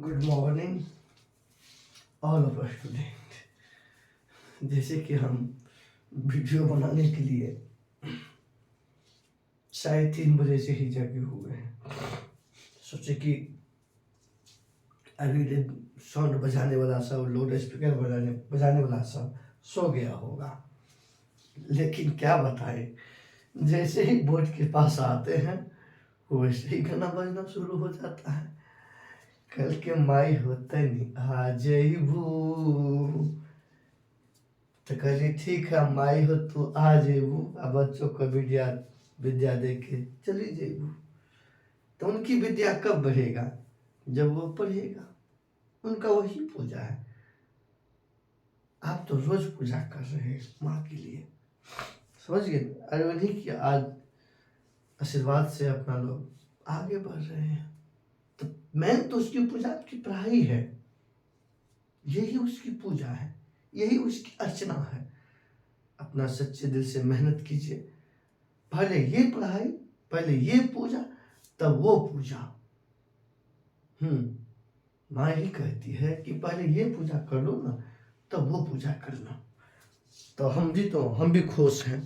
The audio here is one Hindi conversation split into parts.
Good morning all of student. जैसे कि हम वीडियो बनाने के लिए शायद 3 बजे से ही जगे हुए हैं। सोचे कि अभी साउंड बजाने वाला सब, लाउड स्पीकर बजाने वाला सब सो गया होगा, लेकिन क्या बताए, जैसे ही बोर्ड के पास आते हैं वैसे ही गाना बजना शुरू हो जाता है। कल के माई होतनी आ जइबू, तो कहली ठीक है माई हो तू आ जेबू, आ बच्चों को विद्या दे के चली जेबू। तो उनकी विद्या कब बढ़ेगा? जब वो पढ़ेगा। उनका वही पूजा है। आप तो रोज पूजा कर रहे हैं माँ के लिए, समझ गए? और उन्हीं की आज आशीर्वाद से अपना लोग आगे बढ़ रहे हैं। तो मेन तो उसकी पूजा आपकी पढ़ाई है, यही उसकी पूजा है, यही उसकी अर्चना है। अपना सच्चे दिल से मेहनत कीजिए, पहले ये पढ़ाई, पहले ये पूजा, तब वो पूजा। माँ ही कहती है कि पहले ये पूजा कर लो ना, तब वो पूजा करना। तो हम भी खुश हैं।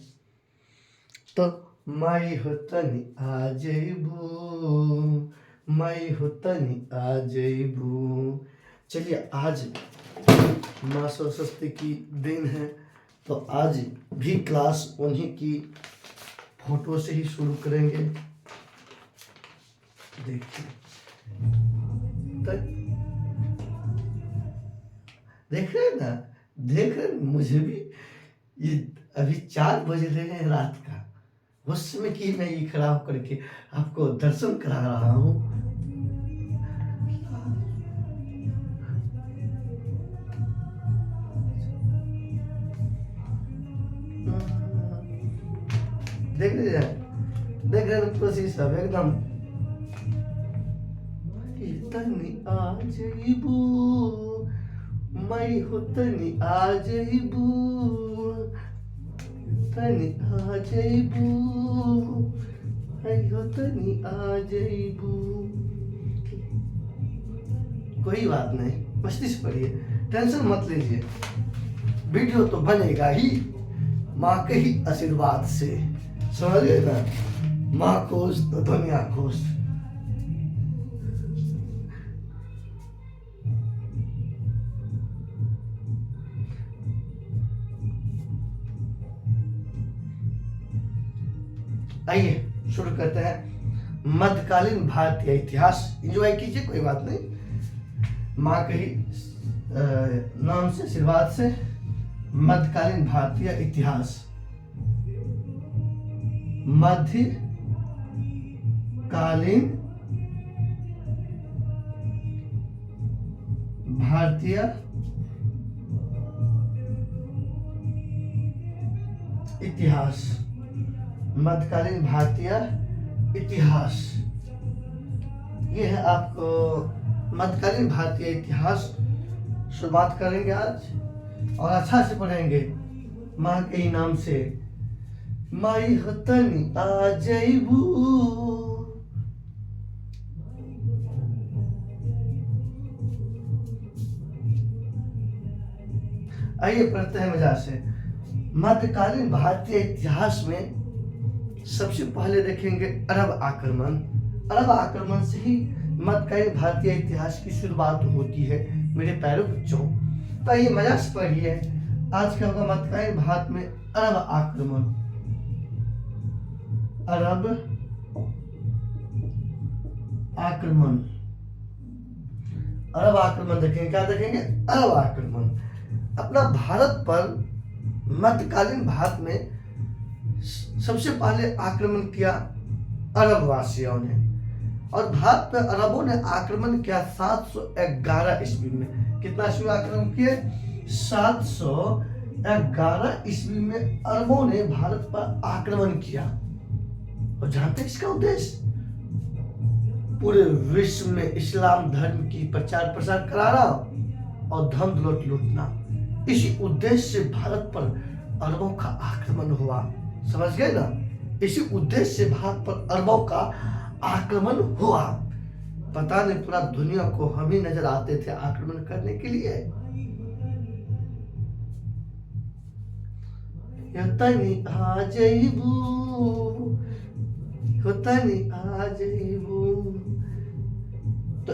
तो माई होतनी आ जइबू, माई होतनी आ जइबू। चलिए, आज माँ सरस्वती की दिन है, तो आज भी क्लास उन्हीं की फोटो से ही शुरू करेंगे। देखिए, देख रहे हैं ना, देख रहे हैं, मुझे भी ये अभी 4 बज रहे हैं रात का, उस समय की मैं ये खड़ा होकर के आपको दर्शन करा रहा हूँ। देख रहे हैं सब एकदम तनी आ जइबू, मई हो तनी आ जइबू, तनी आ जइबू, मई हो तनी आ जइबू। कोई बात नहीं, मस्ती से पढ़िए, टेंशन मत लीजिए, वीडियो तो बनेगा ही माँ के ही आशीर्वाद से, समझ गए ना? माँ खुश तो दुनिया खुश। आइए शुरू करते हैं। मध्यकालीन भारतीय इतिहास, एंजॉय कीजिए, कोई बात नहीं, माँ के ही नाम से, आशीर्वाद से। मध्यकालीन भारतीय इतिहास, मध्यकालीन भारतीय इतिहास, मध्यकालीन भारतीय इतिहास, ये है आपको मध्यकालीन भारतीय इतिहास। शुरुआत करेंगे आज और अच्छा से पढ़ेंगे माँ के ही नाम से। माई हतनी आ जइबू, आइए पढ़ते हैं मजा से। मध्यकालीन भारतीय इतिहास में सबसे पहले देखेंगे अरब आक्रमण। अरब आक्रमण से ही मध्यकालीन भारतीय इतिहास की शुरुआत होती है मेरे प्यारे बच्चों। तो ये मजा से पढ़िए। आज का होगा मध्यकालीन भारत में अरब आक्रमण। अरब आक्रमण, अरब आक्रमण देखेंगे, क्या देखेंगे? अरब आक्रमण। अपना भारत पर मध्यकालीन भारत में सबसे पहले आक्रमण किया अरब वासियों ने, और भारत पर अरबों ने आक्रमण किया 711 ईस्वी में। कितना ईस्वी आक्रमण किए? 711 ईस्वी में अरबों ने भारत पर आक्रमण किया। और जानते हैं इसका उद्देश्य? पूरे विश्व में इस्लाम धर्म की प्रचार प्रसार कराना और धन दौलत लूटना। इसी उद्देश्य से भारत पर अरबों का आक्रमण हुआ, समझ गए ना? इसी उद्देश्य से भारत पर अरबों का आक्रमण हुआ। पता नहीं पूरा दुनिया को हम ही नजर आते थे आक्रमण करने के लिए। तनी आ जइबू, तनी आ जइबू। तो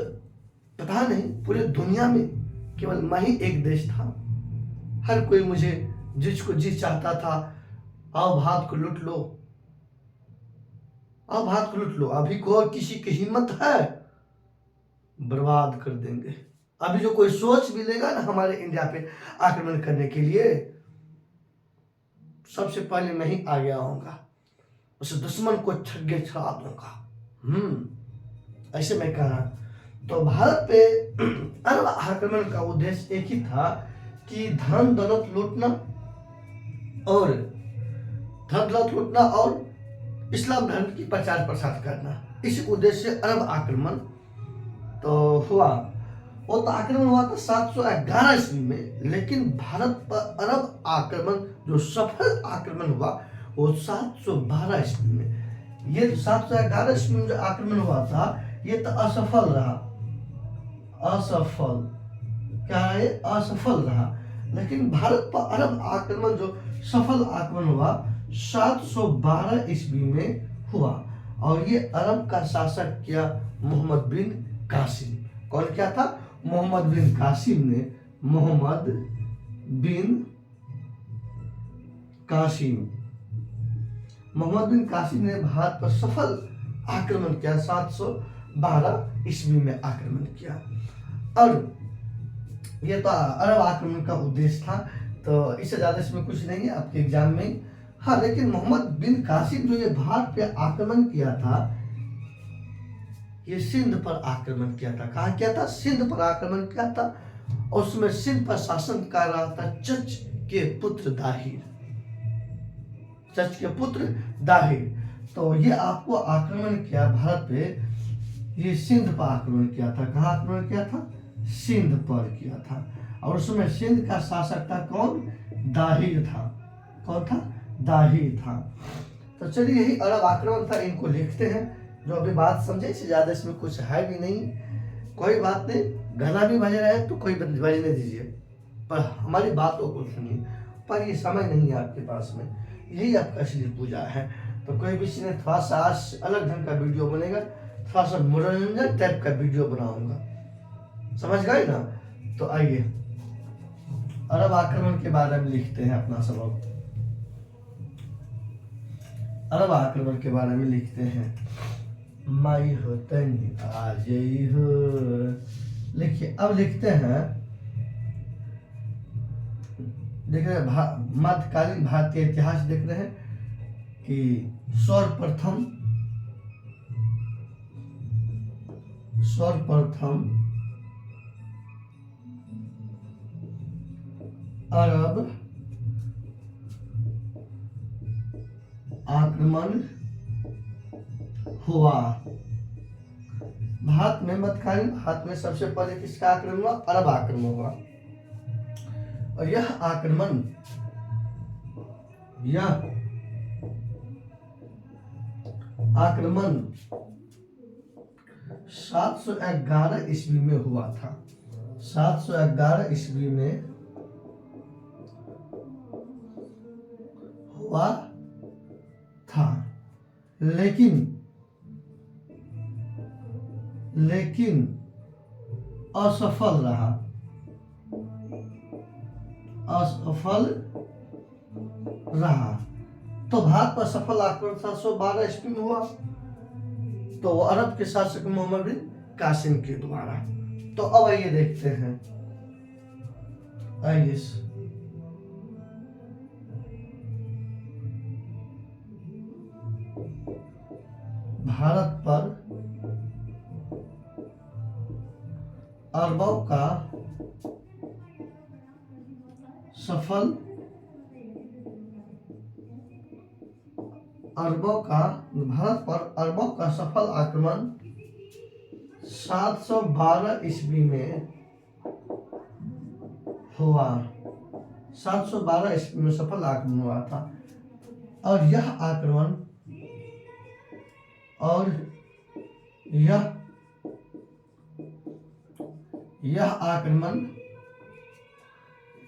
पता नहीं पूरे दुनिया में केवल मैं ही एक देश था, हर कोई मुझे जिसको जी चाहता था, आओ भारत को लूट लो, आओ भारत को लूट लो। अभी को किसी की हिम्मत है, बर्बाद कर देंगे। अभी जो कोई सोच भी लेगा ना हमारे इंडिया पे आक्रमण करने के लिए, सबसे पहले मैं ही आगे आऊंगा, उस दुश्मन को छग्गे छड़ा दूंगा। ऐसे मैं कह रहा। तो भारत पे अरब आक्रमण का उद्देश्य एक ही था कि धन दौलत लूटना और इस्लाम धर्म की प्रचार प्रसार करना, इस उद्देश्य से अरब आक्रमण तो हुआ। वो तो आक्रमण हुआ था 711 ईस्वी में, लेकिन भारत पर अरब आक्रमण जो सफल आक्रमण हुआ वो 712 ईस्वी में। ये 711 ईस्वी में जो आक्रमण हुआ था ये तो असफल रहा, असफल क्या है, असफल रहा। लेकिन भारत पर अरब आक्रमण जो सफल आक्रमण हुआ 712 ईस्वी में हुआ, और ये अरब का शासक किया मोहम्मद बिन कासिम। कौन क्या था? मोहम्मद बिन कासिम ने, मोहम्मद बिन कासिम ने भारत पर सफल आक्रमण किया, 712 ईस्वी में आक्रमण किया। और ये तो अरब आक्रमण का उद्देश्य था, तो इससे ज्यादा इसमें कुछ नहीं है आपके एग्जाम में। हाँ, लेकिन मोहम्मद बिन कासिम जो ये भारत पे आक्रमण किया था, ये सिंध पर आक्रमण किया था। कहाँ किया था? सिंध पर आक्रमण किया था। और उसमें सिंध पर शासन कर रहा था चच के पुत्र दाहिर, चच के पुत्र दाहिर। तो ये आपको आक्रमण किया भारत पे, ये सिंध पर आक्रमण किया था। कहाँ आक्रमण किया था? सिंध पर किया था। और उसमें सिंध का शासक था कौन? दाहिर था। कौन था? दाहिर था। तो चलिए, यही अरब आक्रमण था, इनको लिखते हैं। जो अभी बात समझे, इससे ज्यादा इसमें कुछ है भी नहीं। कोई बात नहीं, गाना भी बज रहा है तो कोई बजने दीजिए, पर हमारी बातों को सुनिए। पर ये समय नहीं है आपके पास में, यही आपका असली पूजा है। तो कोई भी चीज़ थोड़ा सा आज अलग ढंग का वीडियो बनेगा, थोड़ा सा मनोरंजन टाइप का वीडियो बनाऊंगा, समझ गए ना? तो आइए अरब आक्रमण के बारे में लिखते हैं अपना सबक। अरब आक्रमण के बारे में लिखते हैं। माई हो तनी आ जई हो। लिखिए, अब लिखते हैं, देख रहे हैं मध्यकालीन भारतीय इतिहास देख रहे हैं कि सर्वप्रथम अरब आक्रमण हुआ भारत में। मध्यकालीन भारत में सबसे पहले किसका आक्रमण हुआ? अरब आक्रमण हुआ। और यह आक्रमण 711 ईस्वी में हुआ था। 711 ईस्वी में हुआ था, लेकिन असफल रहा। तो भारत पर सफल आक्रमण 712 ईस्वी में हुआ, तो अरब के शासक मोहम्मद बिन कासिम के द्वारा। तो अब आइए देखते हैं, आइए भारत पर अरबों का सफल आक्रमण 712 ईस्वी में हुआ। 712 ईस्वी में सफल आक्रमण हुआ था। और यह 712 यह आक्रमण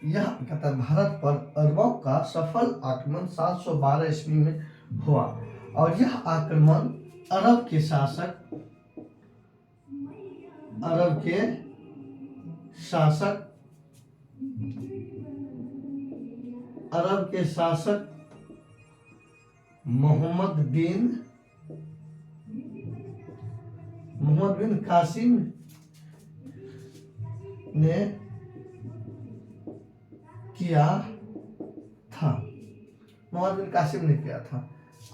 यह कहता है भारत पर अरबों का सफल आक्रमण 712 ईस्वी में हुआ और यह आक्रमण अरब के शासक मोहम्मद बिन कासिम ने किया था। मोहम्मद बिन कासिम ने किया था।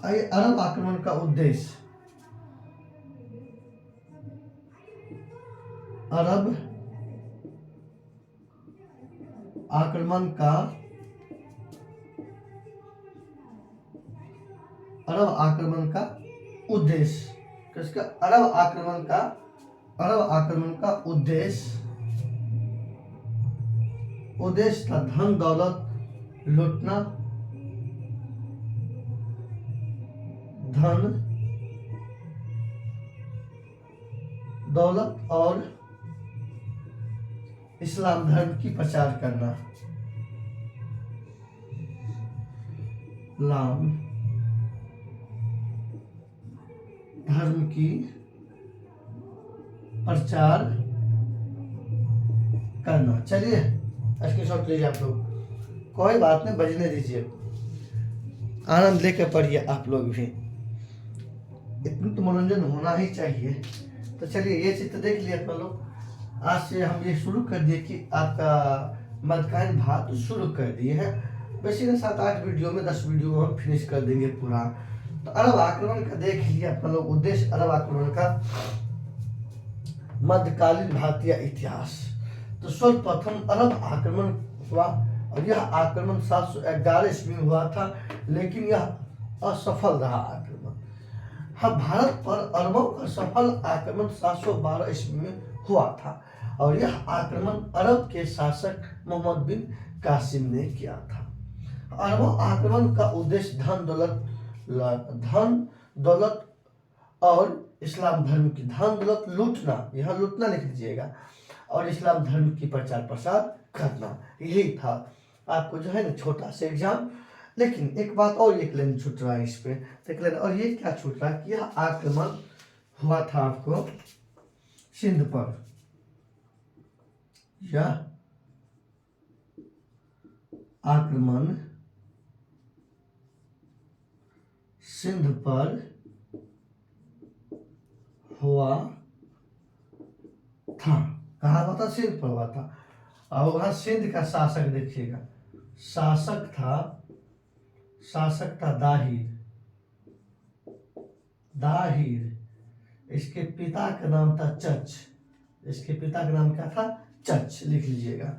अरब आक्रमण का उद्देश्य अरब आक्रमण का उद्देश्य किसका? अरब आक्रमण का उद्देश्य था धन दौलत लूटना, धन दौलत और इस्लाम धर्म की प्रचार करना। इस्लाम धर्म की प्रचार करना। चलिए स्क्रीनशॉट लीजिए आप लोग, कोई बात नहीं, बजने दीजिए, आनंद लेकर पढ़िए आप लोग भी, इतना तो मनोरंजन होना ही चाहिए। तो चलिए ये चित्र देख लिया आप लोग। आज से हम ये शुरू कर दिए कि आपका मध्यकालीन भारत शुरू कर दिए हैं। वैसे 7-8 वीडियो में 10 वीडियो हम फिनिश कर देंगे पूरा। तो अरब आक्रमण का देख लिया आप लोग उद्देश्य अरब आक्रमण का, मध्यकालीन भारतीय इतिहास। तो सर्वप्रथम अरब आक्रमण हुआ और यह आक्रमण 711 ईस्वी में हुआ था, लेकिन यह असफल रहा आक्रमण। हाँ, भारत पर अरबों का सफल आक्रमण 712 ईस्वी में हुआ था और यह आक्रमण अरब के शासक मोहम्मद बिन कासिम ने किया था। अरबों आक्रमण का उद्देश्य धन दौलत और इस्लाम धर्म की, धन दौलत लूटना, यहाँ लूटना लिख दीजिएगा, और इस्लाम धर्म की प्रचार प्रसार करना, यही था। आपको जो है ना छोटा सा एग्जाम, लेकिन एक बात और एक लाइन छूट रहा है इस पे देख लेना। और ये क्या छूट रहा है कि यह आक्रमण हुआ था आपको सिंध पर, यह आक्रमण सिंध पर हुआ था। कहाँ हुआ था? सिंध पर हुआ था। और वहां सिंध का शासक देखिएगा, शासक था दाहिर। इसके पिता का नाम था चच। इसके पिता का नाम क्या था? चच, लिख लीजिएगा।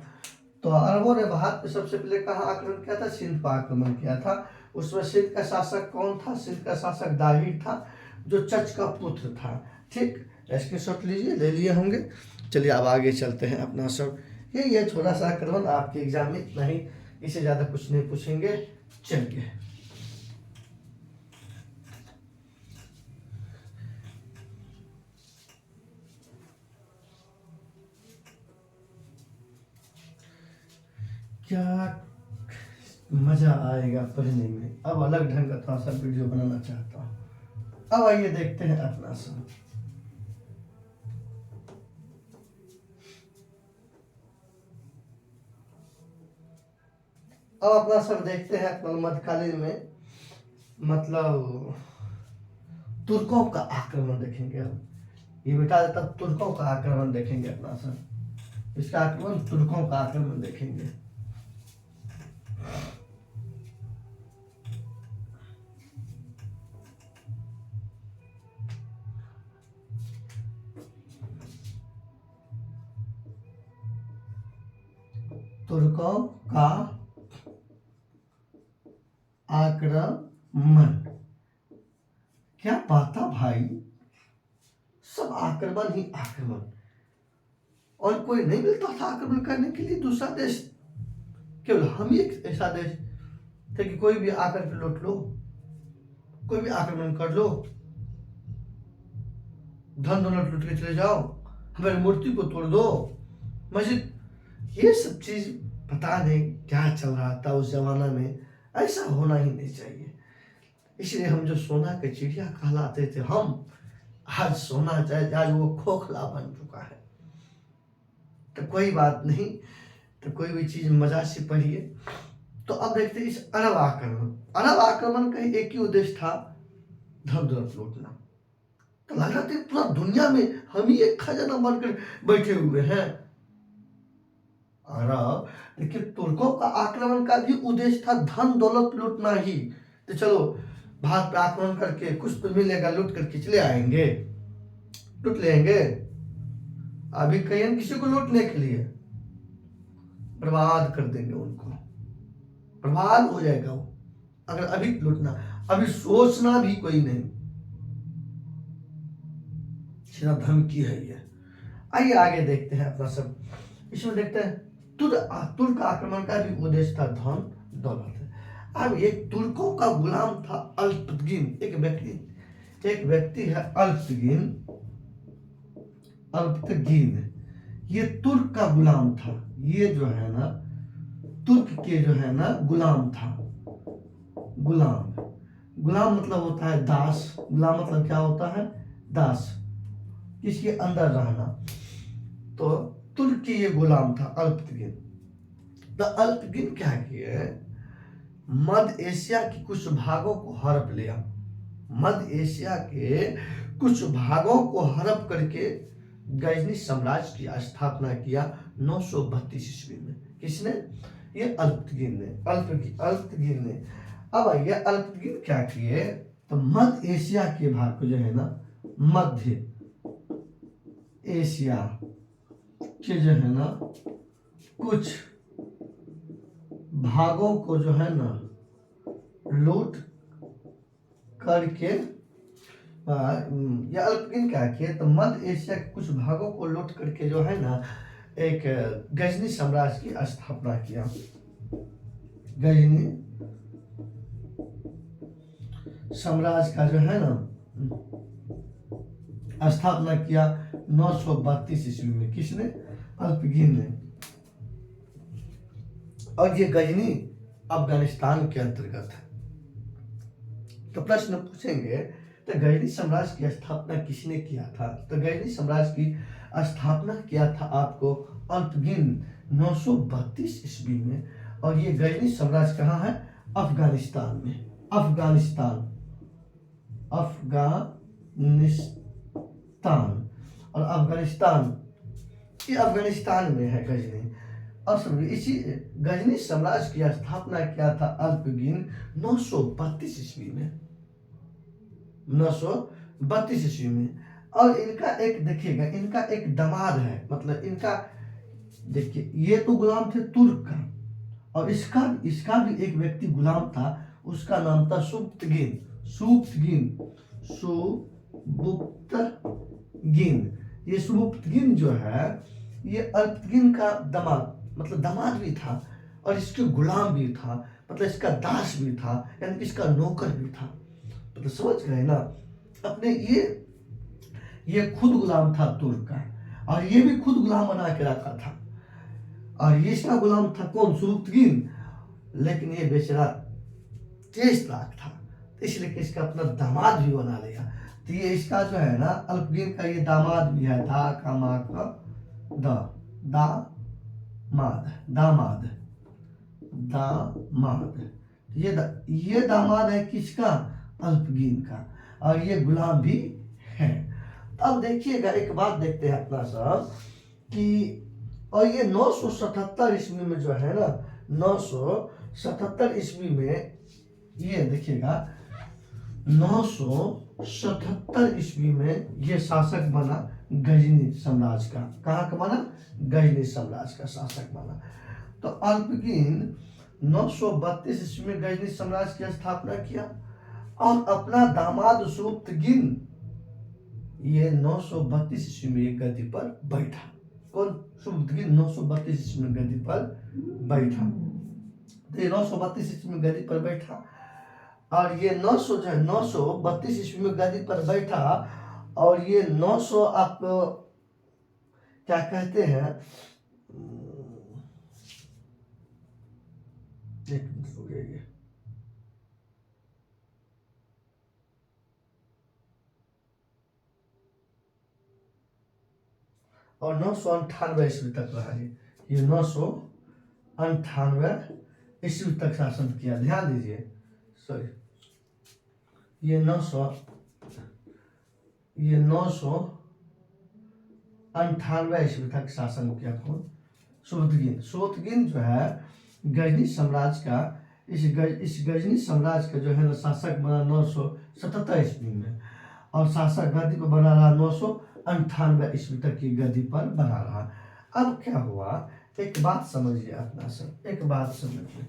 तो अरबों ने भारत पे सबसे पहले कहाँ आक्रमण किया था? सिंध पर आक्रमण किया था। उसमें सिंध का शासक कौन था? सिंध का शासक दाहिर था, जो चच का पुत्र था। ठीक, स्क्रीनशॉट लीजिए, ले लिए होंगे। चलिए अब आगे चलते हैं अपना सब। ये छोटा सा आक्रमण आपके एग्जाम में, इतना ही, इससे ज्यादा कुछ नहीं पूछेंगे। चलिए क्या मजा आएगा पढ़ने में। अब अलग ढंग का थोड़ा सा वीडियो बनाना चाहता हूँ। अब आइए देखते हैं अपना सब। अब अपना सब देखते हैं अपना मध्यकालीन में, मतलब तुर्कों का आक्रमण देखेंगे। अब ये बेटा देता, तुर्कों का आक्रमण देखेंगे अपना सब। इसका आक्रमण, तुर्कों का आक्रमण देखेंगे। तुर्कों का आक्रमण, क्या बात था भाई, सब आक्रमण ही आक्रमण, और कोई नहीं मिलता था आक्रमण करने के लिए दूसरा देश। केवल हम ही एक ऐसा देश थे कि कोई भी आकर के लूट लो, कोई भी आक्रमण कर लो, धन दौलत लूट के चले जाओ, हमारी मूर्ति को तोड़ दो, मस्जिद, ये सब चीज़ पता नहीं क्या चल रहा था उस जमाना में। ऐसा होना ही नहीं चाहिए। इसलिए हम जो सोना के चिड़िया कहलाते थे, हम आज सोना चाहे आज वो खोखला बन चुका है। तो कोई बात नहीं, तो कोई भी चीज़ मजा से पढ़िए। तो अब देखते हैं इस अरब आक्रमण। अरब आक्रमण का एक ही उद्देश्य था, धन दौलत लूटना। तो लग रहा था पूरा दुनिया में हम ही एक खजाना बनकर बैठे हुए हैं। अरब, लेकिन तुर्कों का आक्रमण का भी उद्देश्य था धन दौलत लूटना ही। तो चलो भारत पे आक्रमण करके कुछ तो मिलेगा, लूट करके चले आएंगे, लूट लेंगे। अभी कहीं किसी को लूटने के लिए बर्बाद कर देंगे, उनको बर्बाद हो जाएगा वो। अगर अभी लूटना, अभी सोचना भी कोई नहीं, सीधा धमकी है ये। आइए आगे देखते हैं अपना सब। इसमें देखते हैं तुर्क आक्रमण का भी उद्देश्य था धन दौलत। अब एक तुर्कों का गुलाम था अल्पतगिन, एक व्यक्ति है अल्पतगिन। अल्पतगिन ये तुर्क का गुलाम था। ये जो है ना तुर्क के जो है ना गुलाम था। गुलाम मतलब होता है दास। गुलाम मतलब क्या होता है? दास, किसके अंदर रहना। तो तुर्क के ये गुलाम था अल्पतगिन। तो अल्पतगिन क्या किए, मध्य एशिया के कुछ भागों को हड़प लिया। मध्य एशिया के कुछ भागों को हड़प करके गजनी साम्राज्य की स्थापना किया 932 ईस्वी में। किसने? ये अल्पतगिन ने। अब ये अल्पतगिन क्या किए, तो मध्य एशिया के भाग को जो है ना, मध्य एशिया के जो है ना कुछ भागों को जो है ना लूट करके, या अल्पतगिन क्या किए, तो मध्य एशिया के कुछ भागों को लूट करके जो है ना एक गजनी साम्राज्य की स्थापना किया। गजनी साम्राज्य का जो है ना स्थापना किया 932 ईस्वी में। किसने? अल्पतगिन ने। और ये गजनी अफगानिस्तान के अंतर्गत है। तो प्रश्न पूछेंगे, तो गजनी साम्राज्य की स्थापना किसने किया था? तो गजनी साम्राज्य की स्थापना किया था आपको अल्पतगिन 932 ईस्वी में। और ये गजनी साम्राज्य कहाँ है? अफगानिस्तान में। और अफगानिस्तान, ये अफगानिस्तान में है गजनी। और इसी गजनी साम्राज्य की स्थापना किया था अल्पतगिन 932 ईस्वी में। 932 ईस्वी में। और इनका एक देखिएगा, इनका एक दामाद है, मतलब इनका देखिए, ये तो गुलाम थे तुर्क का, और इसका भी एक व्यक्ति गुलाम था, उसका नाम था सुबुक्तगिन। ये सुबुक्तगिन जो है, ये अल्पतगिन का दामाद, मतलब दामाद भी था, और इसके गुलाम भी था, मतलब इसका दास भी था, यानी कि इसका नौकर भी था। मतलब समझ गए ना अपने। ये खुद गुलाम था तुर्क का, और ये भी खुद गुलाम बना के रखा था। और ये इसका गुलाम था कौन? सुबुक्तगिन। लेकिन ये बेचारा तेज तराक था, इसलिए कि इसका अपना दामाद भी बना लिया। तो ये इसका जो है ना अल्पतगिन का ये दामाद भी है। दा का मा का दामाद। ये दामाद है किसका? अल्पतगिन का। और ये गुलाम भी है। अब देखिएगा, एक बात देखते हैं अपना सब कि, और ये 977 ईस्वी में जो है ना, 977 ईस्वी में, ये देखिएगा 977 ईस्वी में ये शासक बना गजनी साम्राज्य का। कहाँ का बना? गजनी साम्राज्य का शासक बना। तो अल्पतगिन 932 ईस्वी में गजनी साम्राज्य की स्थापना किया, और अपना दामाद सुबुक्तगिन ये 932 ईस्वी में गद्दी पर बैठा। कौन? सुबुक्तगिन 932 ईस्वी में गद्दी पर बैठा। तो ये 932 ईस्वी में गद्दी पर बैठा, और ये 932 ईस्वी में गद्दी पर बैठा, और ये 900 आप क्या कहते हैं, एक मिनट हो गया ये। और 998 ईस्वी तक रहा ये 998 ईस्वी तक शासन किया। ध्यान दीजिए, सॉरी, ये 998 ईस्वी तक शासन किया। कौन? सुबुतगिन। सुबुतगिन जो है गजनी साम्राज्य का, इस गजनी साम्राज्य का जो है ना शासक बना 977 ईस्वी में, और शासक गद्दी पर बना रहा 998 ईस्वी तक की गद्दी पर बना रहा। अब क्या हुआ, एक बात समझिए अपना सब, एक बात समझिए,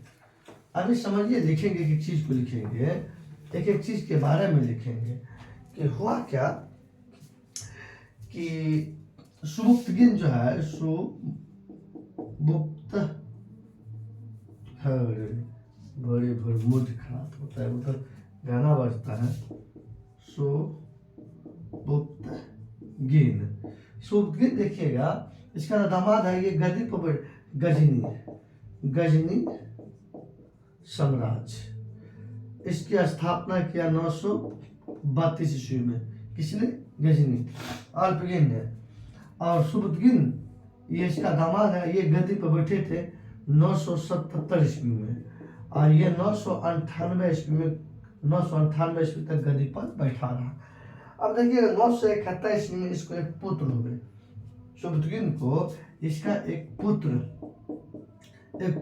अभी समझिए, लिखेंगे एक चीज को, लिखेंगे एक एक चीज के बारे में लिखेंगे कि हुआ क्या कि सुबुक्तगिन जो है, सुबुक्त, बड़े भर मूड खराब होता है, मतलब गाना बजता है। सुबुक्तगिन, सुबुक्तगिन देखिएगा, इसका दामाद है ये गद्दी पर गजनी साम्राज्य। इसकी स्थापना किया 932 ईस्वी में। किसने? गजनी, अल्पगिन ने। और सुबुक्तगिन ये इसका दामाद है, ये गद्दी पर बैठे थे 977 ईस्वी में, और ये 998 ईस्वी में, 998 ईस्वी तक गद्दी पर बैठा रहा। अब देखिए 971 ईस्वी में इसको एक पुत्र हो गए, सुबुक्तगिन को इसका एक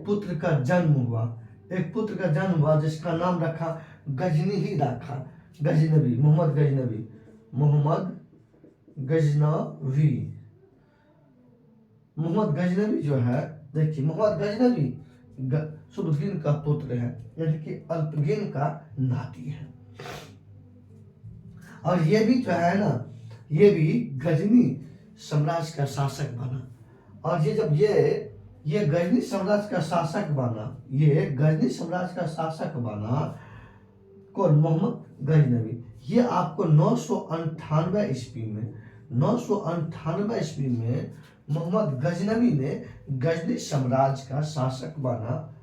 पुत्र का जन्म हुआ, एक पुत्र का जन्म हुआ जिसका नाम रखा गजनी ही रखा, गजनवी, मोहम्मद गजनवी जो है, देखिए मोहम्मद गजनवी सुबुक्तगिन का पुत्र है, यानी कि अल्पगिन का नाती है। और ये भी जो है ना, ये भी गजनी साम्राज्य का शासक बना। और ये जब ये गजनी साम्राज्य का शासक बना, ये गजनी साम्राज्य का शासक बना कौन? मोहम्मद गजनवी। ये आपको 998 ईस्वी में, 998 ईस्वी में मोहम्मद गजनवी ने गजनी साम्राज्य का शासक बना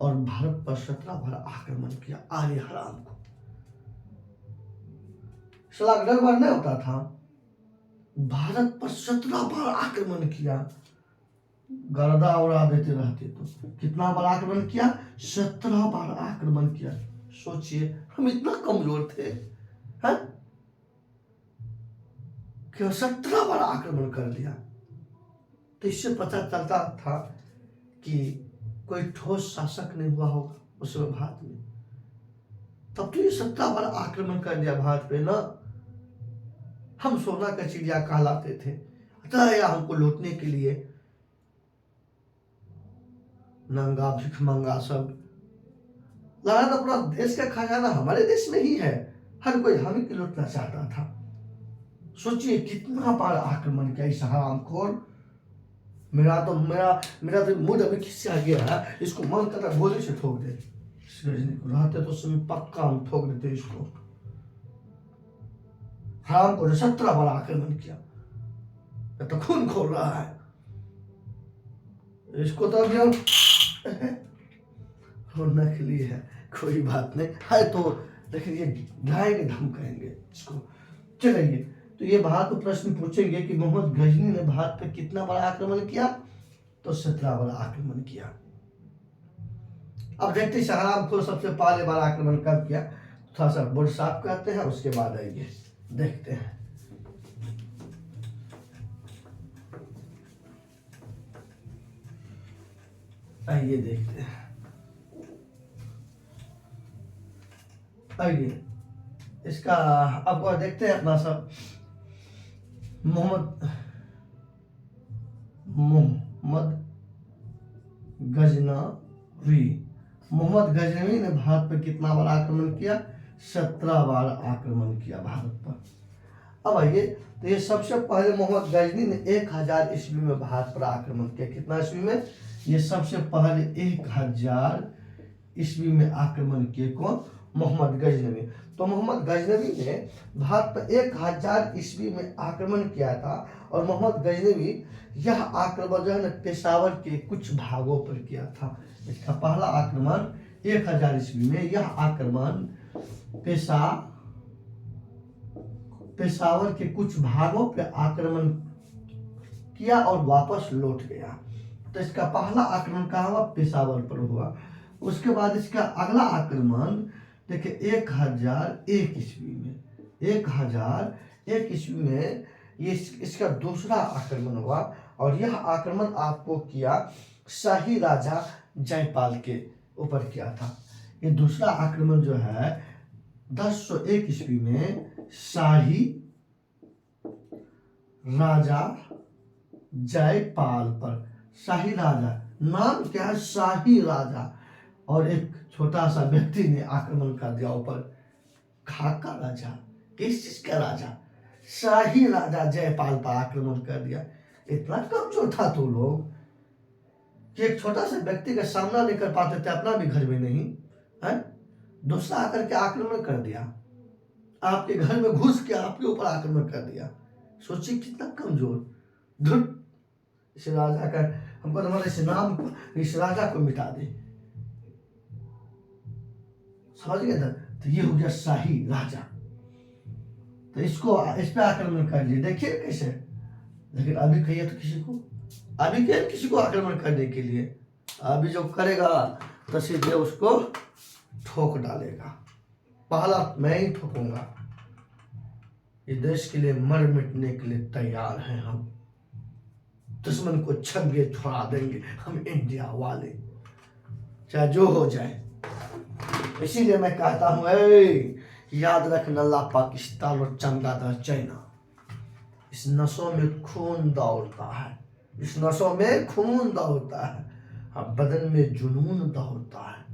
और भारत पर 17 बार आक्रमण किया। आर्य हराम को डर नहीं होता था, भारत पर 17 बार आक्रमण किया, गर्दा उड़ा देते रहते। तो कितना बार आक्रमण किया? 17 बार आक्रमण किया। सोचिए, हम इतना कमजोर थे हैं कि 17 बार आक्रमण कर लिया। तो इससे पता चलता था कि कोई ठोस शासक नहीं हुआ होगा उस समय भारत में। तब तो ये 17 बार आक्रमण कर लिया भारत पे ना। हम सोना का चिड़िया कहलाते थे, अतः हमको लूटने के लिए नंगा भिखमंगा सब लगा था। पूरा देश का खजाना हमारे देश में ही है, हर कोई हमें को लूटना चाहता था। सोचिए कितना बार आक्रमण किया इस हरामखोर। मेरा तो मूड अभी किससे आ गया है, इसको मन करता गोली से ठोक दे। इस गजनी को रहते तो समय पक्का हम ठोक देते इसको। हराम को 17 बार आक्रमण किया, तो खून खोल रहा है इसको। तो अभी हम नकली है, कोई बात नहीं है। तो लेकिन ये गाएंगे, धमकाएंगे इसको। चलिए, तो ये बात को प्रश्न पूछेंगे कि मोहम्मद गजनी ने भारत पर कितना बार आक्रमण किया? तो 17 बार आक्रमण किया। अब देखते हैं हराम को सबसे पहले बार आक्रमण कब किया। थोड़ा सा बोर्ड साफ करते हैं, उसके बाद आइए देखते हैं। आइए देखते हैं, आइए इसका अब देखते हैं अपना सब। मोहम्मद गजनवी ने भारत पर कितना बार आक्रमण किया? 17 बार आक्रमण किया भारत पर। अब आइए, तो ये सबसे पहले मोहम्मद गजनी ने 1000 ईस्वी में भारत पर आक्रमण किया। कितना ईस्वी में? ये सबसे पहले 1000 ईस्वी में आक्रमण किए। कौन? मोहम्मद गजनवी। तो मोहम्मद गजनवी ने भारत पर 1000 ईस्वी में आक्रमण किया था और मोहम्मद गजनवी यह आक्रमण जो है ना पेशावर के कुछ भागों पर किया था। इसका पहला आक्रमण 1000 ईस्वी में, यह आक्रमण पेशावर के कुछ भागों पर आक्रमण किया और वापस लौट गया। तो इसका पहला आक्रमण कहाँ हुआ? पेशावर पर हुआ। उसके बाद इसका अगला आक्रमण देखिए 1001 ईस्वी में, 1001 ईस्वी में ये इसका दूसरा आक्रमण हुआ और यह आक्रमण आपको किया शाही राजा जयपाल के ऊपर किया था। ये दूसरा आक्रमण जो है 1001 ईस्वी में शाही राजा जयपाल पर। शाही राजा नाम क्या है? शाही राजा। और एक छोटा सा व्यक्ति ने आक्रमण कर दिया ऊपर। खाका राजा, किस चीज का राजा? शाही राजा जयपाल पर आक्रमण कर दिया। इतना कमजोर था तो लोग कि एक छोटा सा व्यक्ति का सामना नहीं कर पाते थे, अपना भी घर में नहीं है, दूसरा आकर के आक्रमण कर दिया, आपके घर में घुस के आपके ऊपर आक्रमण कर दिया। सोचिए कितना कमजोर। धुट, इस राजा का हमको तुम्हारे इस नाम को, इस राजा को मिटा दे। समझ गए ना? तो ये हो गया शाही राजा। तो इसको इस पे आक्रमण कर लिए। देखिए कैसे, लेकिन अभी कहिए तो किसी को, अभी कहिए किसी को आक्रमण करने के लिए, अभी जो करेगा तो सीधे उसको ठोक डालेगा। पहला मैं ही ठोकूंगा। ये देश के लिए मर मिटने के लिए तैयार हैं हम। दुश्मन को छंगे छोड़ा देंगे हम इंडिया वाले, चाहे जो हो जाए। इसीलिए मैं कहता हूं, याद रख नल्ला पाकिस्तान और चमगादड़ चाइना। इस नसों में खून दौड़ता है, इस नसों में खून दौड़ता है, अब बदन में जुनून दौड़ता है।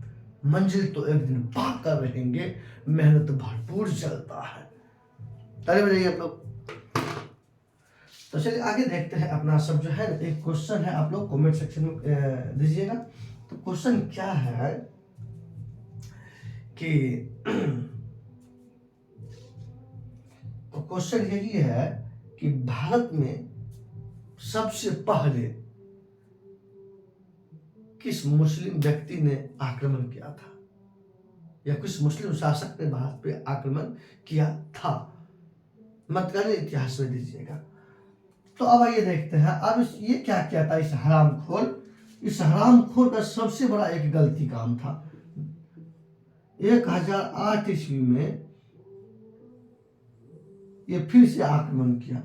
मंजिल तो एक दिन पाकर रहेंगे, मेहनत भरपूर चलता है। अरे मेरे आप लोग, तो चलिए आगे देखते हैं। अपना सब जो है एक क्वेश्चन है, आप लोग कमेंट सेक्शन में दीजिएगा। तो क्वेश्चन क्या है कि तो क्वेश्चन यही है कि भारत में सबसे पहले किस मुस्लिम व्यक्ति ने आक्रमण किया था, या किस मुस्लिम शासक ने भारत पे आक्रमण किया था? मतगणना इतिहास में दीजिएगा। तो अब आइए देखते हैं। अब ये क्या किया था इस हरामखोर? इस हरामखोर का सबसे बड़ा एक गलती काम था। 1008 ईस्वी में ये फिर से आक्रमण किया।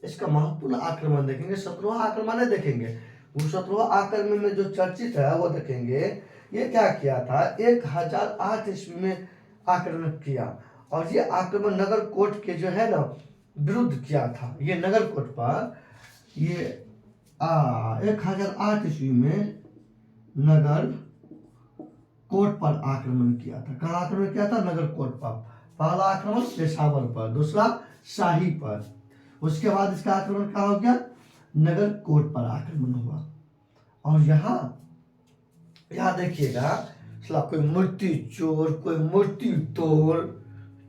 इसका महत्वपूर्ण आक्रमण देखेंगे, 17वां आक्रमण देखेंगे। वो 17वां आक्रमण में जो चर्चित है वो देखेंगे। ये क्या किया था? 1008 ईस्वी में आक्रमण किया और ये आक्रमण नगर कोट के जो है ना विरुद्ध किया था। ये नगर कोट पर ये 1008 ईस्वी में नगर कोट पर आक्रमण किया था। कहाँ आक्रमण किया था? नगर कोट पर। पहला आक्रमण पेशावर पर, दूसरा शाही पर। उसके बाद इसका आक्रमण कहाँ हो गया? नगर कोट पर आक्रमण हुआ। और यहाँ देखिएगा, कोई मूर्ति चोर, कोई मूर्ति तोड़,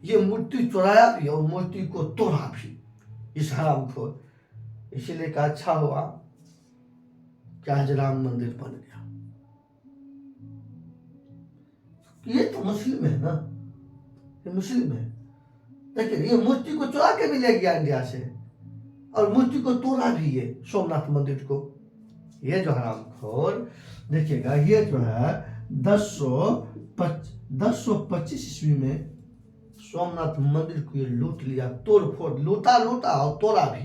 ये मूर्ति चुराया भी और मूर्ति को तोड़ा भी इस हरामखोर। इसीलिए का अच्छा हुआ कि आज राम मंदिर बन गया। ये तो मुस्लिम है ना, ये मुस्लिम है। देखिए ये मूर्ति को चुरा के भी ले गया इंडिया से और मूर्ति को तोड़ा भी ये सोमनाथ मंदिर को। ये जो हरामखोर देखिएगा, ये जो है 1025 ईस्वी में सोमनाथ मंदिर को ये लूट लिया, तोड़ फोड़, लूटा और तोड़ा भी।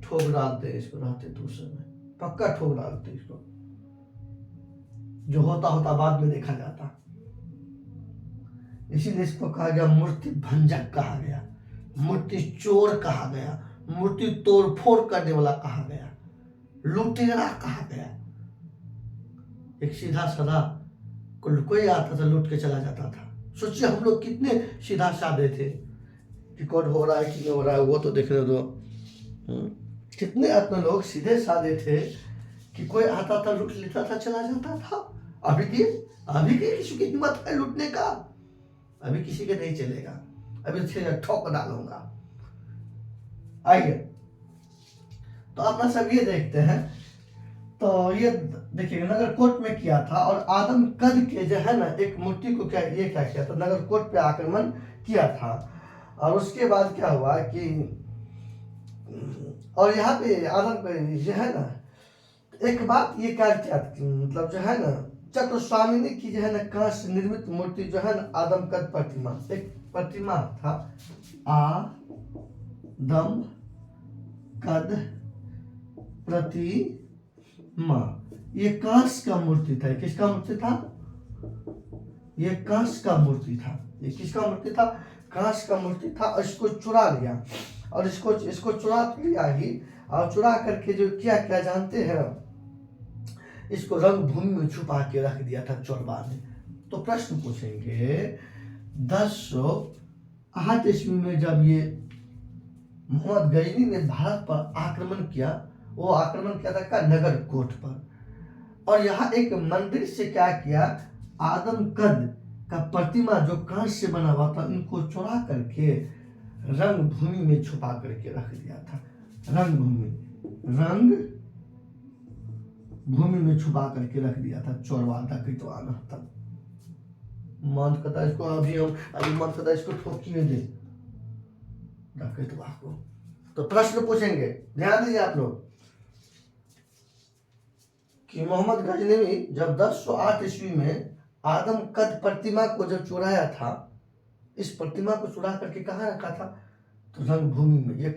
ठोक डालते इसको, रहते तो उस समय पक्का ठोक डालते इसको। जो होता बाद में देखा जाता। इसीलिए इसको कहा गया मूर्ति भंजक कहा गया, मूर्ति चोर कहा गया, मूर्ति तोड़ फोड़ करने वाला कहा गया, लुटेरा कहा गया। एक सीधा साधा कोई आता था लूट के चला जाता था। सोचिए हम लोग कितने सीधा साधे थे, रिकॉर्ड हो रहा है कि नहीं हो रहा है वो तो देखने दो। कितने अपने लोग सीधे साधे थे कि कोई आता था लूट लेता था चला जाता था अभी की किसी की हिम्मत है लूटने का? अभी किसी के नहीं चलेगा, अभी ठोक डालूंगा। आइए तो अपना सब ये देखते हैं। तो ये देखिए नगर कोट में किया था और आदम कद के जो है ना एक मूर्ति को क्या किया था, नगर कोट पे आक्रमण किया था। और उसके बाद क्या हुआ कि और यहाँ पे आदम पे जो है ना एक बात ये क्या मतलब जो है ना चतुस्वामिनी की जो है ना कांच निर्मित मूर्ति जो है ना आदम कद प्रतिमा, एक प्रतिमा था आदम कद प्रतिमा। ये कांच का मूर्ति था। किसका मूर्ति था? ये कांच का मूर्ति था। ये किसका मूर्ति था? कांच का मूर्ति था। और इसको चुरा लिया और इसको चुरा लिया ही, और चुरा करके जो क्या क्या जानते हैं, इसको रंगभूमि में छुपा के रख दिया था चोरबा ने। तो प्रश्न पूछेंगे 1008 ईस्वी में जब ये मोहम्मद गजनी ने भारत पर आक्रमण किया, वो आक्रमण किया था नगर कोट पर, और यहाँ एक मंदिर से क्या किया, आदम कद का प्रतिमा जो कांच से बना हुआ था इनको चुरा करके रंगभूमि में छुपा करके रख दिया था। रंग भूमि में छुपा करके रख दिया था चोरवा डकैतवान तक। मन करता इसको अभी मन करता इसको ठोकिए दे डकैतवा को। तो प्रश्न पूछेंगे, ध्यान दीजिए आप लोग कि मोहम्मद गजनवी जब 1008 ईस्वी में आदम कद प्रतिमा को जब चुराया था, इस प्रतिमा को चुरा करके कहाँ रखा था? तो रंगभूमि में। ये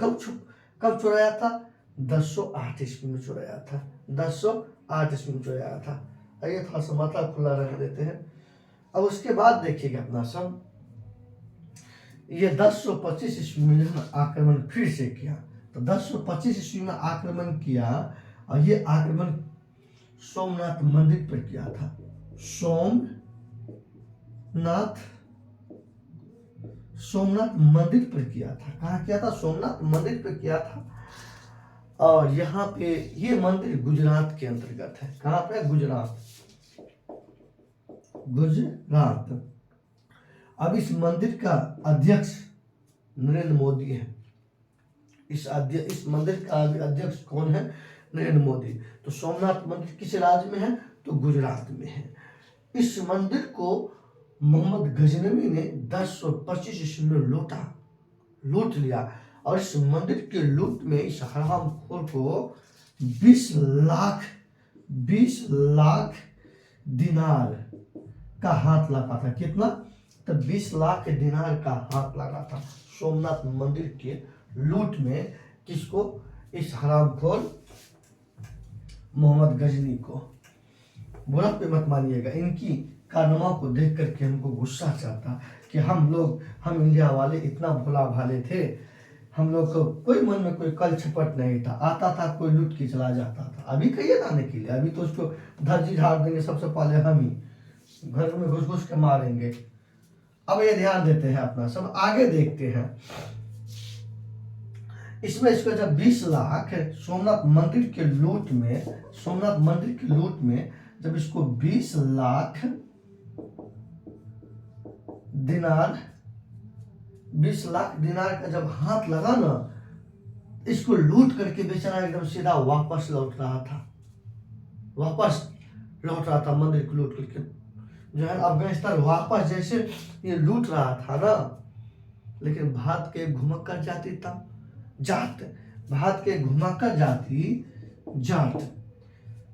कब चुराया था? 1008 ईस्वी में चुराया था। 1008 ईस्वी में चुराया था। आइए थोड़ा सा माथा खुला रख देते हैं। अब उसके बाद देखिएगा अपना सब, ये 1025 ईस्वी में आक्रमण फिर से किया। तो 1025 ईस्वी में आक्रमण किया और ये आक्रमण सोमनाथ मंदिर पर किया था। सोमनाथ मंदिर पर किया था। कहाँ किया था? सोमनाथ मंदिर पर किया था। और यहाँ पे ये मंदिर गुजरात के अंतर्गत है। कहाँ पे? गुजरात। अब इस मंदिर का अध्यक्ष नरेंद्र मोदी है। इस मंदिर का अध्यक्ष कौन है? नरेंद्र मोदी। तो सोमनाथ मंदिर किस राज्य में है? तो गुजरात में है। इस मंदिर को मोहम्मद गजनवी ने 1025 ईस्वी में लूट लिया। और इस मंदिर के लूट में इस हरामखोर को 20 लाख दिनार का हाथ लगा था। कितना? तो 20 लाख दिनार का हाथ लगा था सोमनाथ मंदिर के लूट में। किसको? इस हरामखोर मोहम्मद गजनी को। बुरा पे मत मानिएगा, इनकी कारनामा को देख करके हमको गुस्सा चढ़ता कि हम इंडिया वाले इतना भोला भाले थे। हम लोग को कोई मन में कोई कल छपट नहीं था। आता था कोई लूट के चला जाता था। अभी कहिए आने के लिए, अभी तो उसको धज्जी झाड़ देंगे सबसे पहले हम ही, घर में घुस के मारेंगे। अब ये ध्यान देते हैं अपना सब, आगे देखते हैं। इसमें इसको जब 20 लाख सोमनाथ मंदिर के लूट में जब इसको 20 लाख दिनार का जब हाथ लगा ना, इसको लूट करके बेचारा एकदम सीधा वापस लौट रहा था मंदिर को लूट करके जो है अफगानिस्तान वापस जैसे ये लूट रहा था ना। लेकिन भारत के घुमक्कर जाति था, भारत के घुमक्कर जात।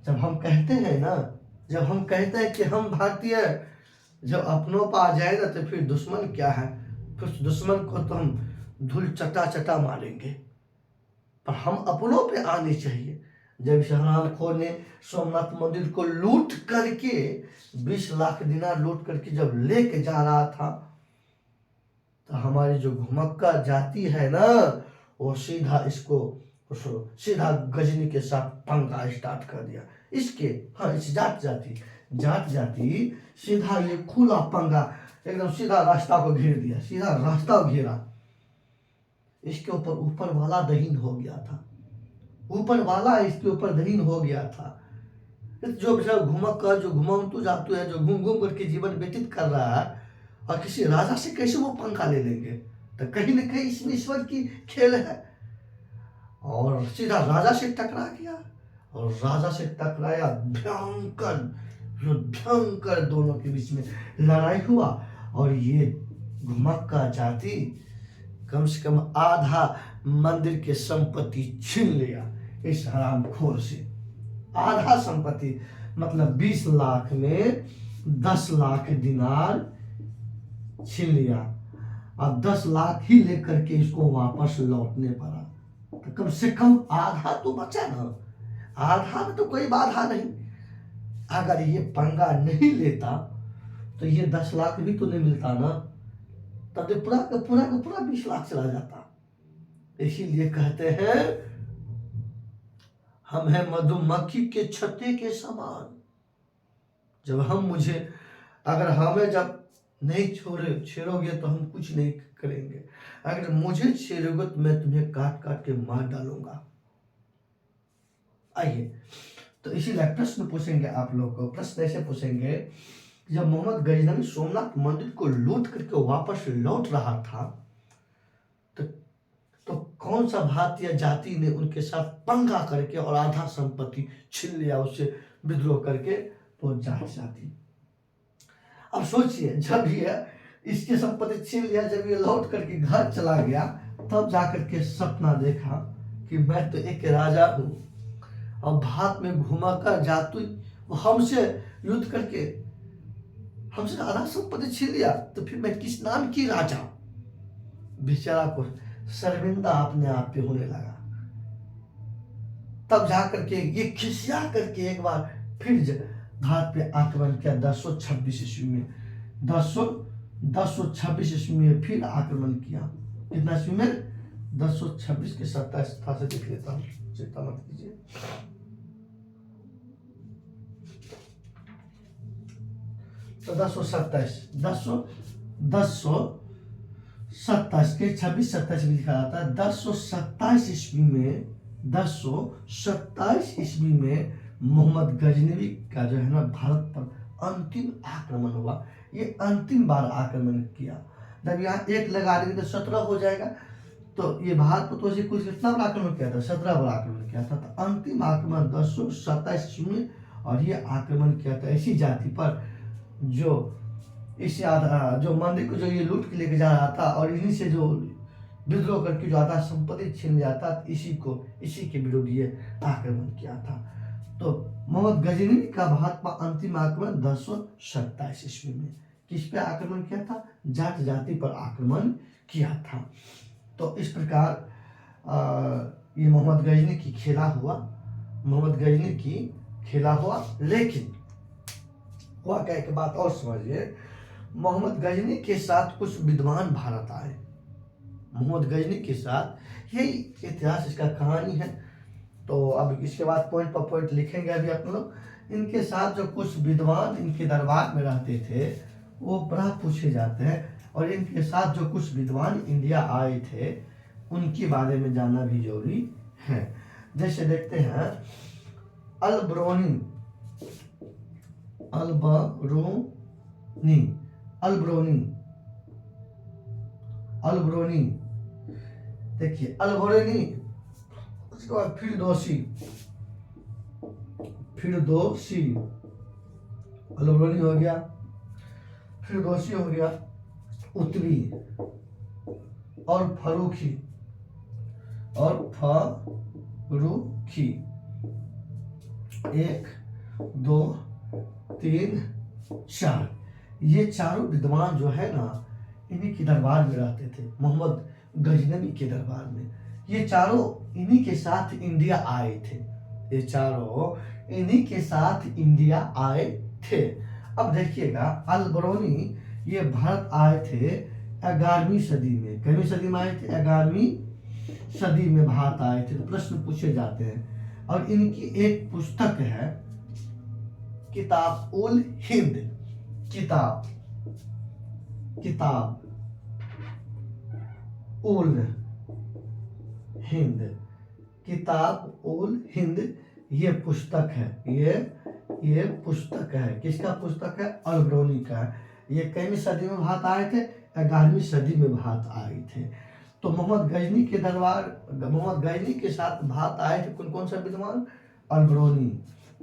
जब हम कहते हैं कि हम भारतीय, जब अपनों पर आ जाए ना तो फिर दुश्मन क्या है? फिर दुश्मन को तो हम धूल चटा मारेंगे, पर हम अपनों पे आने चाहिए। जब हरामखोर ने सोमनाथ मंदिर को लूट करके 20 लाख दिनार लूट करके जब लेके जा रहा था, तो हमारी जो घुमक्का जाति है ना, वो सीधा गजनी के साथ पंगा स्टार्ट कर दिया। इस जाट जाति सीधा ये खुला पंगा, एकदम सीधा रास्ता को घेर दिया, सीधा रास्ता घेरा। इसके ऊपर वाला दहीन हो गया था, ऊपर वाला इसके ऊपर दहीन हो गया था। जो बेचारा घुमक्कर जो घुमाऊंतू जातू है, जो घूम घूम करके जीवन व्यतीत कर रहा है, और किसी राजा से कैसे वो पंखा ले लेंगे? तो कहीं न कहीं इसमें ईश्वर की खेल है। और सीधा राजा से टकरा गया, और राजा से टकराया, भयंकर भयंकर दोनों के बीच में लड़ाई हुआ, और ये घुमक्का जाति कम से कम आधा मंदिर के संपत्ति छीन लिया इस हरामखोर से। आधा संपत्ति मतलब 20 लाख में 10 लाख दिनार छीन लिया, और 10 लाख ही लेकर के इसको वापस लौटने पड़ा। तो कम से कम आधा तो बचा ना, आधा में तो कोई बाधा नहीं। अगर ये पंगा नहीं लेता तो ये 10 लाख भी तो नहीं मिलता ना, तब तो पूरा का पूरा 20 लाख चला जाता। इसीलिए कहते हैं हम हैं मधुमक्खी के छत्ते के समान। जब अगर हमें जब नहीं छेड़ोगे तो हम कुछ नहीं करेंगे। अगर मुझे छेड़ोगे तो मैं तुम्हें काट काट के मार डालूंगा। आइए, तो इसीलिए प्रश्न पूछेंगे आप लोग को। प्रश्न ऐसे पूछेंगे, जब मोहम्मद गजनवी सोमनाथ मंदिर को लूट करके वापस लौट रहा था, तो कौन सा भारतीय जाति ने उनके साथ पंगा करके और आधा संपत्ति छीन लिया उससे विद्रोह करके? तो जाट जाति। अब सोचिए, जब ये इसके संपत्ति छीन लिया, जब ये लौट करके घर चला गया, तब जाकर के सपना देखा कि मैं तो एक राजा हूं, और भारत में घुमाकर जातु हमसे युद्ध करके हमसे आधा संपत्ति छीन लिया, तो फिर मैं किस नाम की राजा? बेचारा को शर्मिंदा अपने आप पे होने लगा। तब जाकर के ये खिसिया करके एक बार फिर भारत पे आक्रमण किया 1026 ईस्वी में। 1026 ईस्वी में फिर आक्रमण किया। कितना ईस्वी में? 1026 के 27 था से देख लेता हूँ, चिंता मत कीजिए। तो 1027 के 26-27 में लिखा जाता है। 1027 ईस्वी में मोहम्मद गजनवी का जो है ना भारत पर अंतिम आक्रमण हुआ। ये अंतिम बार आक्रमण किया। जब यहाँ एक लगा देंगे तो 17 हो जाएगा। तो ये भारत पर तो ऐसे कुछ कितना बार आक्रमण किया था? 17 बार आक्रमण किया था। तो अंतिम आक्रमण 1027 ईस्वी में, और ये आक्रमण किया था ऐसी जाति पर जो जो मंदिर को जो ये लूट के लेके जा रहा था, और इन्हीं से जो विद्रोह करके जो आधा संपत्ति छीन जाता, इसी के विरुद्ध ये आक्रमण किया था। तो मोहम्मद गजनवी का भारत पर अंतिम आक्रमण 1027 ईस्वी में किस पे आक्रमण किया था? जाट जाति पर आक्रमण किया था। तो इस प्रकार ये मोहम्मद गजनवी की खेला हुआ। लेकिन हुआ क्या, एक बात और समझिए, मोहम्मद गजनवी के साथ कुछ विद्वान भारत आए। मोहम्मद गजनवी के साथ, यही इतिहास, इसका कहानी है। तो अब इसके बाद पॉइंट पर पॉइंट लिखेंगे अभी आप लोग। इनके साथ जो कुछ विद्वान इनके दरबार में रहते थे, वो बड़ा पूछे जाते हैं, और इनके साथ जो कुछ विद्वान इंडिया आए थे, उनके बारे में जानना भी जरूरी है। जैसे देखते हैं, अल्बरोनी देखिए, अल्बरोनी, उसके बाद फिरदौसी, अल्बरोनी हो गया, फिरदौसी हो गया, उत्तरी और फरूखी, 1 2 3 4, ये चारों विद्वान जो है ना, इन्हीं के दरबार में रहते थे, मोहम्मद गजनवी के दरबार में। ये चारों इन्हीं के साथ इंडिया आए थे। अब देखिएगा, अल्बरोनी ये भारत आए थे 11वीं सदी में। कितवीं सदी में आए थे? 11वीं सदी में भारत आए थे। तो प्रश्न पूछे जाते हैं, और इनकी एक पुस्तक है, किताब उल हिंद। किताब उल हिंद, ये पुस्तक है। ये पुस्तक है, किसका पुस्तक है? अलबरूनी का है। ये कईवीं सदी में भारत आए थे? 11वीं सदी में भारत आए थे। तो मोहम्मद गजनी के साथ भारत आए थे कौन कौन सा विद्वान? अलबरूनी,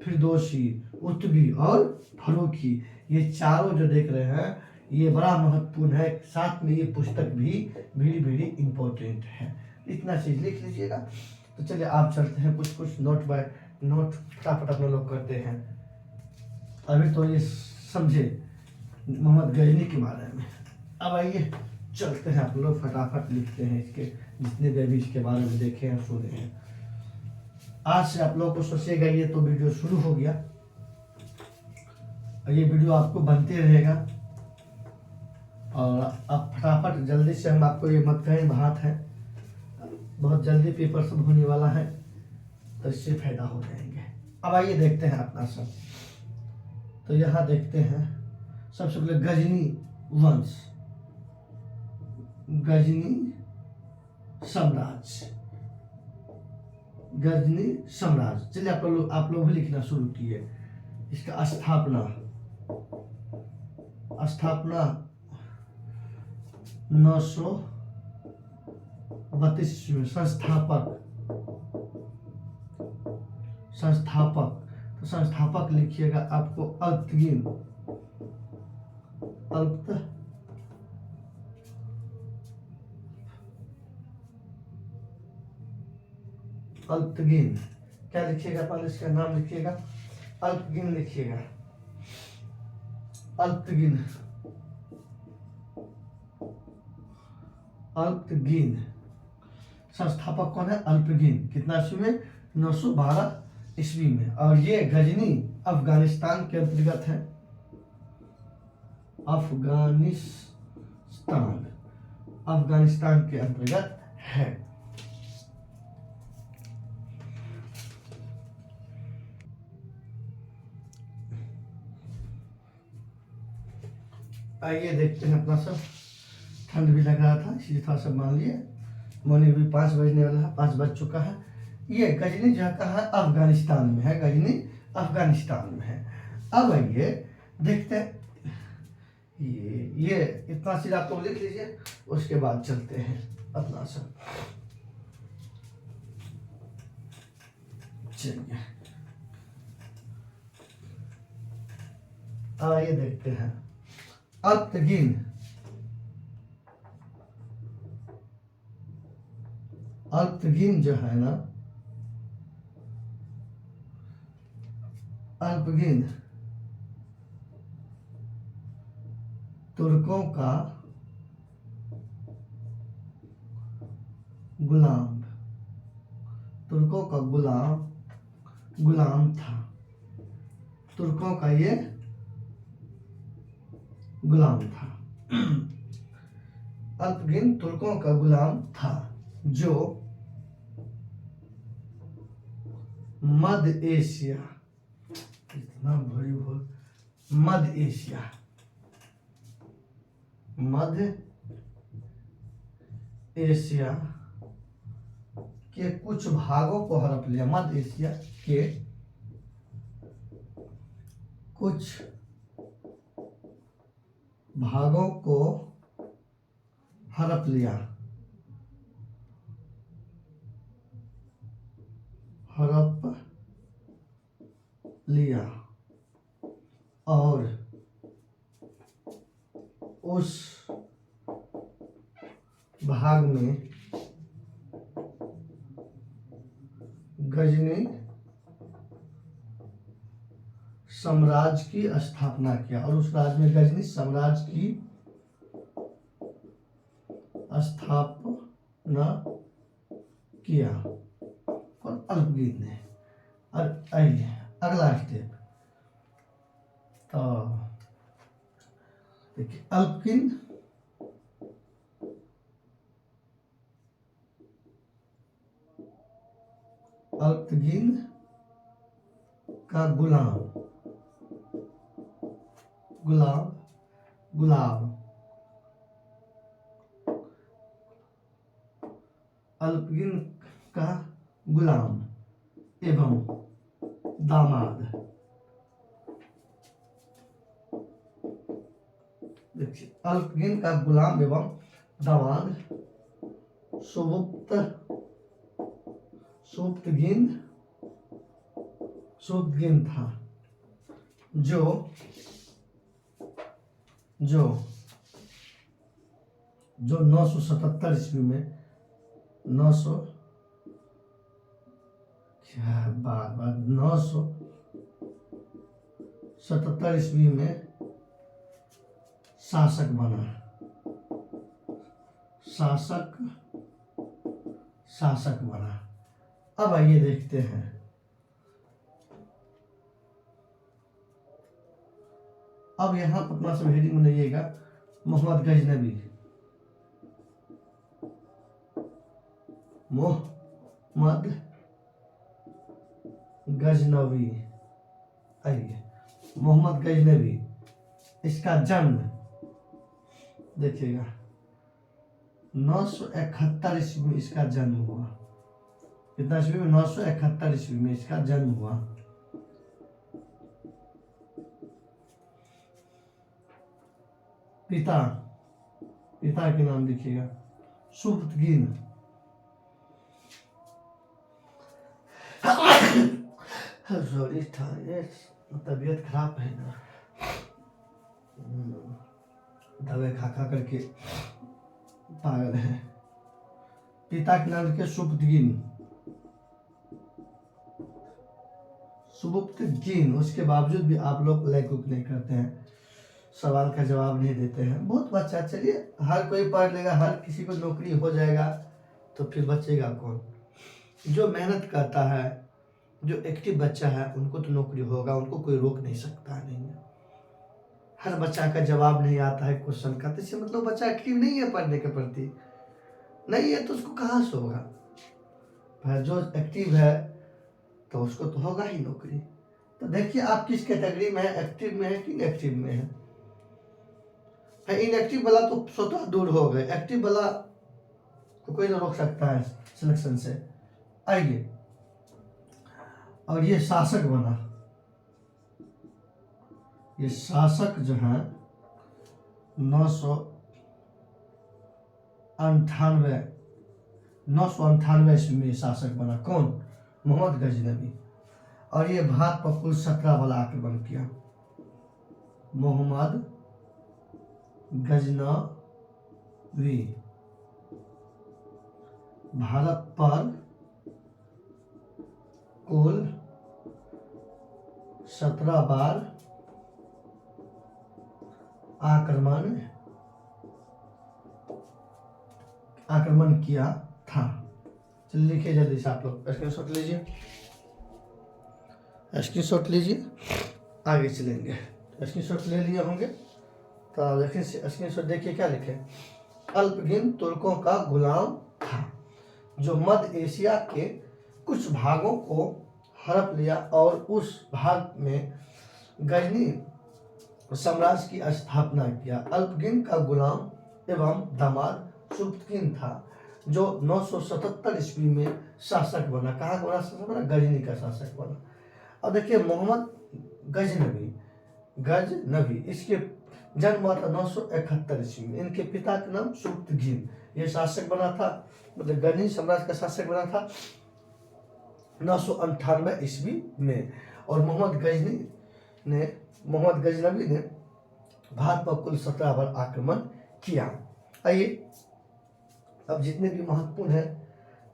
फिरदौसी, उतबी और फरूकी। ये चारों जो देख रहे हैं ये बड़ा महत्वपूर्ण है। साथ में ये पुस्तक भी वेरी इंपॉर्टेंट है। इतना चीज लिख लीजिएगा। तो चलिए आप चलते हैं, कुछ नोट बाय नोट फटाफट अपने लोग करते हैं। अभी तो ये समझे मोहम्मद गजनी के बारे में। अब आइए चलते हैं, आप लोग फटाफट लिखते हैं इसके जितने भी इसके बारे में देखे हैं सुने हैं। आज से आप लोगों को सोचिएगा ये तो वीडियो शुरू हो गया, और ये वीडियो आपको बनते रहेगा, और आप फटाफट जल्दी से, हम आपको ये मत कहें बात है, बहुत जल्दी पेपर सब होने वाला है, तो इससे फायदा हो जाएंगे। अब आइए देखते हैं अपना सब। तो यहाँ देखते हैं सबसे पहले गजनी वंश, गजनी साम्राज्य, गजनी साम्राज्य। चलिए आप लोग भी लिखना शुरू किए। इसका स्थापना 932 ईस्वी में। संस्थापक तो संस्थापक लिखिएगा आपको अल्पतगीन, अल्पतगीन। क्या लिखिएगा? पहले इसका नाम लिखिएगा, अल्पतगीन लिखिएगा, अल्पतगीन, अल्पतगीन। संस्थापक कौन है? अल्पतगीन। कितना ईस्वी में? 912 ईस्वी में। और ये गजनी अफगानिस्तान के अंतर्गत है, अफगानिस्तान के अंतर्गत है। आइए देखते हैं अपना सब। ठंड भी लग रहा था इसलिए थोड़ा सा मान लिए। मॉर्निंग भी 5 बजने वाला है, 5 बज चुका है। ये गजनी जगह का है अफगानिस्तान में है, गजनी अफगानिस्तान में है। अब आइए देखते हैं, ये इतना चीज आप लोग लिख लीजिए, उसके बाद चलते हैं अपना सब। चलिए आइए देखते हैं अल्पतगीन। अल्पतगीन जो है ना, अल्पतगीन तुर्कों का गुलाम था। तुर्कों का ये गुलाम था। अल्पतगीन तुर्कों का गुलाम था जो मध्य एशिया, इतना बड़ी भूल, मध्य एशिया के कुछ भागों को हड़प लिया। मध्य एशिया के कुछ भागों को हड़प लिया, और उस भाग में गजनी साम्राज्य की स्थापना किया, और उस राज्य में गजनी साम्राज्य की स्थापना किया। और अल्पतगीन ने। और अगला स्टेप, तो देखिए अल्पतगीन का गुलाम अल्पतगीन का गुलाम एवं दामाद देखिए अल्पगिन का गुलाम एवं दामाद सुबुक्तगिन था, जो जो जो 977 ईस्वी में 900 क्या बार 977 ईस्वी में शासक बना, शासक बना। अब आइए देखते हैं अब यहाँ पर अपना सब हेडिंग बनाइएगा मोहम्मद गजनवी, मोहम्मद गजनवी। आइए मोहम्मद गजनवी, इसका जन्म देखिएगा 971 ईस्वी में इसका जन्म हुआ। कितना ईस्वी में? 971 ईस्वी में इसका जन्म हुआ। पिता के नाम लिखिएगा सुबुक्तगिन। सॉरी था ये तबीयत खराब है ना, दवाई खा करके पागल है। पिता के नाम लिखे सुबुक्तगिन। उसके बावजूद भी आप लोग लाइक नहीं करते हैं, सवाल का जवाब नहीं देते हैं। बहुत बच्चा, चलिए हर कोई पढ़ लेगा, हर किसी को नौकरी हो जाएगा, तो फिर बचेगा कौन? जो मेहनत करता है, जो एक्टिव बच्चा है, उनको तो नौकरी होगा, उनको कोई रोक नहीं सकता नहीं है। हर बच्चा का जवाब नहीं आता है क्वेश्चन का, तो इससे मतलब बच्चा एक्टिव नहीं है पढ़ने के प्रति, नहीं है तो उसको कहाँ से होगा? जो एक्टिव है तो उसको तो होगा ही नौकरी। तो देखिए आप किस कैटेगरी में है, एक्टिव में है कि इनएक्टिव में है। इनएक्टिव वाला तो स्वतः दूर हो गए, एक्टिव वाला को कोई ना रोक सकता है सिलेक्शन से। आइए, और ये शासक बना। ये शासक जो है 998 ईस्वी में शासक बना। कौन? मोहम्मद गजनवी। और ये भारत पर कुल 17 वाला आक्रमण किया। मोहम्मद गजनवी भारत पर कुल 17 बार आक्रमण किया था। चलिए लिखिए जल्दी से, आप लोग स्क्रीनशॉट लीजिए, स्क्रीनशॉट लीजिए, आगे चलेंगे। स्क्रीनशॉट ले लिए होंगे तो देखिए स्क्रीनशॉट देखिए क्या लिखे। अल्पगिन तुर्कों का गुलाम था, जो मध्य एशिया के कुछ भागों को हड़प लिया और उस भाग में गजनी साम्राज्य की स्थापना किया। अल्पगिन का गुलाम एवं दामाद सुबुक्तगिन था, जो 977 ईस्वी में शासक बना। कहाँ का बना शासक बना? गजनी का शासक बना। अब देखिए मोहम्मद गजनवी, इसके जन्म हुआ था 971 ईस्वी में। इनके पिता का नाम सुबुक्तगिन, ये शासक बना था, मतलब गजनी साम्राज्य का शासक बना था 998 ईस्वी में। और मोहम्मद गजनवी ने भारत पर कुल 17 बार आक्रमण किया। आइए अब जितने भी महत्वपूर्ण है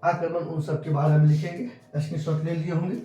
आक्रमण, उन सब के बारे में लिखेंगे। स्क्रीनशॉट ले लिए होंगे।